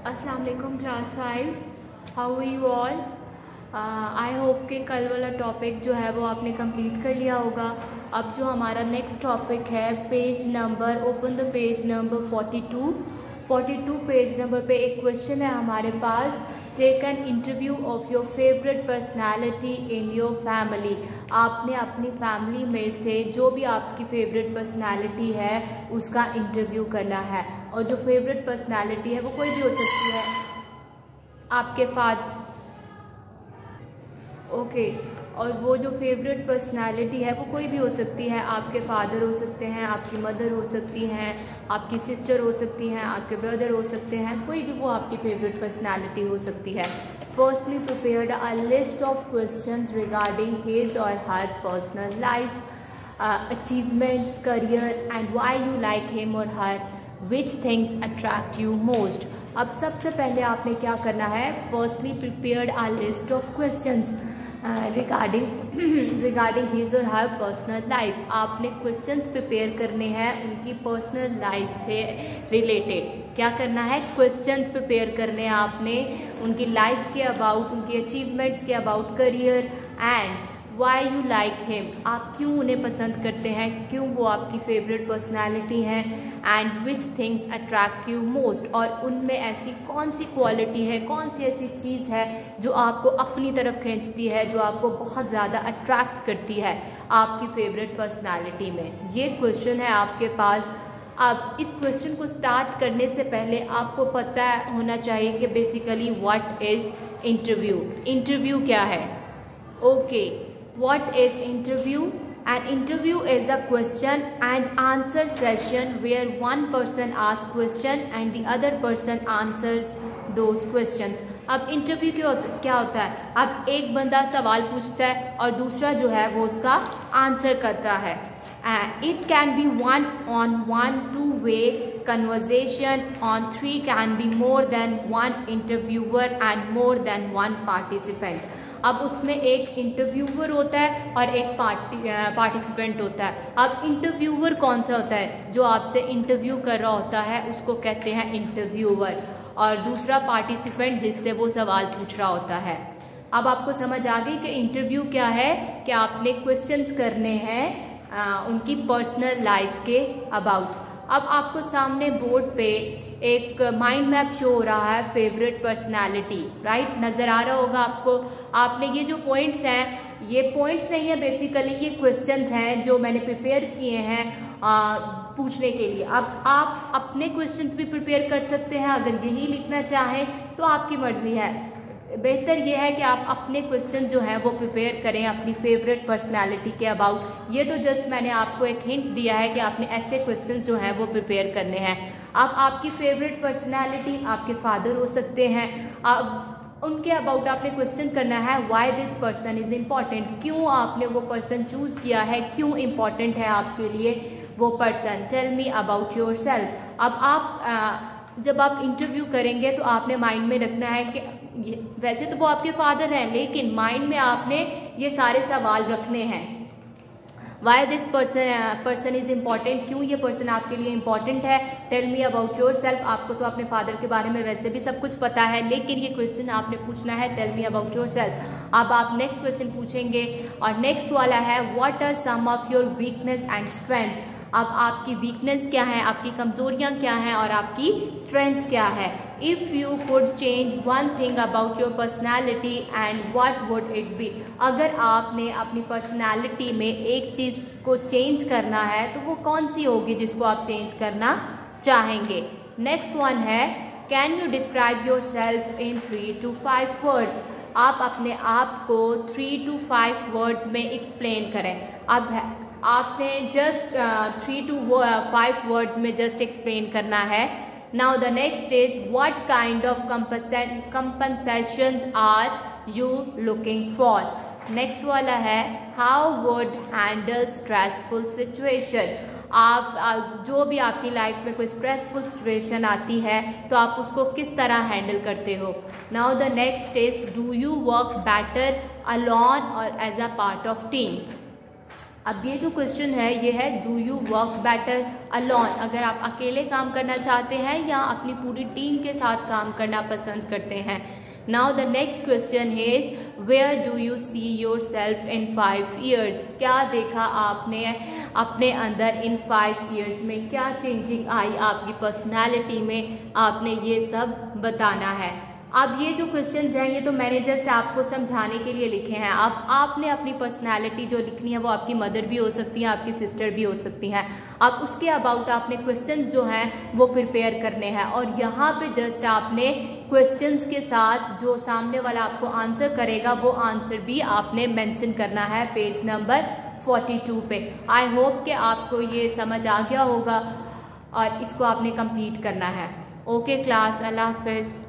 अस्सलाम वालेकुम class 5, how are you all. I hope कि कल वाला टॉपिक जो है वो आपने कंप्लीट कर लिया होगा। अब जो हमारा नेक्स्ट टॉपिक है page number, open the page number 42 page number पे एक क्वेश्चन है हमारे पास। Take an interview of your favourite personality in your family. आपने अपनी फैमिली में से जो भी आपकी फेवरेट पर्सनैलिटी है उसका इंटरव्यू करना है। और जो फेवरेट पर्सनैलिटी है वो कोई भी हो सकती है, आपके और वो जो फेवरेट पर्सनालिटी है वो कोई भी हो सकती है। आपके फादर हो सकते हैं, आपकी मदर हो सकती हैं, आपकी सिस्टर हो सकती हैं, आपके ब्रदर हो सकते हैं, कोई भी वो आपकी फेवरेट पर्सनालिटी हो सकती है। Firstly prepared a list of questions regarding his or her personal life, achievements, career and why you like him or her, which things attract you most. अब सबसे पहले आपने क्या करना है, firstly prepared a list of questions regarding his or her personal life. आपने questions prepare करने हैं उनकी पर्सनल लाइफ से रिलेटेड। क्या करना है, क्वेश्चंस प्रिपेयर करने हैं आपने उनकी लाइफ के अबाउट, उनकी अचीवमेंट्स के about, career and why you like him. आप क्यों उन्हें पसंद करते हैं, क्यों वो आपकी फेवरेट पर्सनैलिटी हैं, and which things attract you most, और उनमें ऐसी कौन सी क्वालिटी है, कौन सी ऐसी चीज़ है जो आपको अपनी तरफ खींचती है, जो आपको बहुत ज़्यादा अट्रैक्ट करती है आपकी फेवरेट पर्सनैलिटी में। ये क्वेश्चन है आपके पास। अब इस क्वेश्चन को स्टार्ट करने से पहले आपको पता होना चाहिए कि basically what is interview. Interview क्या है? Okay, what is interview? An interview is a question and answer session where one person asks question and the other person answers those questions. अब इंटरव्यू क्या होता है, अब एक बंदा सवाल पूछता है और दूसरा जो है वो उसका आंसर करता है। It can be one-on-one, two-way conversation. On 3 can be more than one interviewer and more than one participant. अब उसमें एक इंटरव्यूअर होता है और एक पार्टिसिपेंट होता है। अब इंटरव्यूअर कौन सा होता है, जो आपसे इंटरव्यू कर रहा होता है उसको कहते हैं इंटरव्यूअर, और दूसरा पार्टिसिपेंट जिससे वो सवाल पूछ रहा होता है। अब आपको समझ आ गई कि इंटरव्यू क्या है, कि आपने क्वेश्चंस करने हैं उनकी पर्सनल लाइफ के अबाउट। अब आपको सामने बोर्ड पे एक माइंड मैप शो हो रहा है फेवरेट पर्सनालिटी, राइट, नज़र आ रहा होगा आपको। आपने ये जो पॉइंट्स हैं, ये पॉइंट्स नहीं है, बेसिकली ये क्वेश्चंस हैं जो मैंने प्रिपेयर किए हैं पूछने के लिए। अब आप अपने क्वेश्चंस भी प्रिपेयर कर सकते हैं, अगर यही लिखना चाहें तो आपकी मर्जी है। बेहतर ये है कि आप अपने क्वेश्चन जो हैं वो प्रिपेयर करें अपनी फेवरेट पर्सनालिटी के अबाउट। ये तो जस्ट मैंने आपको एक हिंट दिया है कि आपने ऐसे क्वेश्चन जो हैं वो प्रिपेयर करने हैं। अब आपकी फेवरेट पर्सनालिटी आपके फादर हो सकते हैं, अब उनके अबाउट आपने क्वेश्चन करना है why this person is important. क्यों आपने वो पर्सन चूज़ किया है, क्यों इम्पॉर्टेंट है आपके लिए वो person. Tell me about yourself. अब आप जब आप इंटरव्यू करेंगे तो आपने माइंड में रखना है कि वैसे तो वो आपके फादर हैं, लेकिन माइंड में आपने ये सारे सवाल रखने हैं। Why this person is important, क्यों ये पर्सन आपके लिए इम्पॉर्टेंट है। Tell me about yourself, आपको तो अपने फादर के बारे में वैसे भी सब कुछ पता है, लेकिन ये क्वेश्चन आपने पूछना है tell me about yourself. अब आप नेक्स्ट क्वेश्चन पूछेंगे और नेक्स्ट वाला है what are some of your weakness and strength. अब आपकी वीकनेस क्या है, आपकी कमजोरियां क्या हैं और आपकी स्ट्रेंथ क्या है। If you could change one thing about your personality and what would it be. अगर आपने अपनी पर्सनैलिटी में एक चीज़ को चेंज करना है तो वो कौन सी होगी जिसको आप चेंज करना चाहेंगे। नेक्स्ट वन है can you describe your self in 3 to 5 words. आप अपने आप को 3 to 5 वर्ड्स में एक्सप्लेन करें। अब आपने जस्ट 3 to 5 वर्ड्स में जस्ट एक्सप्लेन करना है। Now the next is what kind of compensations are you looking for. Next वाला है how would handle stressful situation. आप जो भी आपकी लाइफ में कोई स्ट्रेसफुल सिचुएशन आती है तो आप उसको किस तरह हैंडल करते हो। Now the next is do you work better alone or as a part of team. अब ये जो क्वेश्चन है ये है do you work better alone, अगर आप अकेले काम करना चाहते हैं या अपनी पूरी टीम के साथ काम करना पसंद करते हैं। नाउ द नेक्स्ट क्वेश्चन है where do you see yourself in 5 years, क्या देखा आपने अपने अंदर इन 5 years में, क्या चेंजिंग आई आपकी पर्सनैलिटी में, आपने ये सब बताना है। अब ये जो क्वेश्चंस हैं ये तो मैंने जस्ट आपको समझाने के लिए लिखे हैं। अब आपने अपनी पर्सनैलिटी जो लिखनी है वो आपकी मदर भी हो सकती है, आपकी सिस्टर भी हो सकती हैं। अब उसके अबाउट आपने क्वेश्चंस जो हैं वो प्रिपेयर करने हैं और यहाँ पे जस्ट आपने क्वेश्चंस के साथ जो सामने वाला आपको आंसर करेगा वो आंसर भी आपने मेंशन करना है पेज नंबर 42 पे। आई होप कि आपको ये समझ आ गया होगा और इसको आपने कंप्लीट करना है। ओके क्लास, अल्लाह हाफिज़।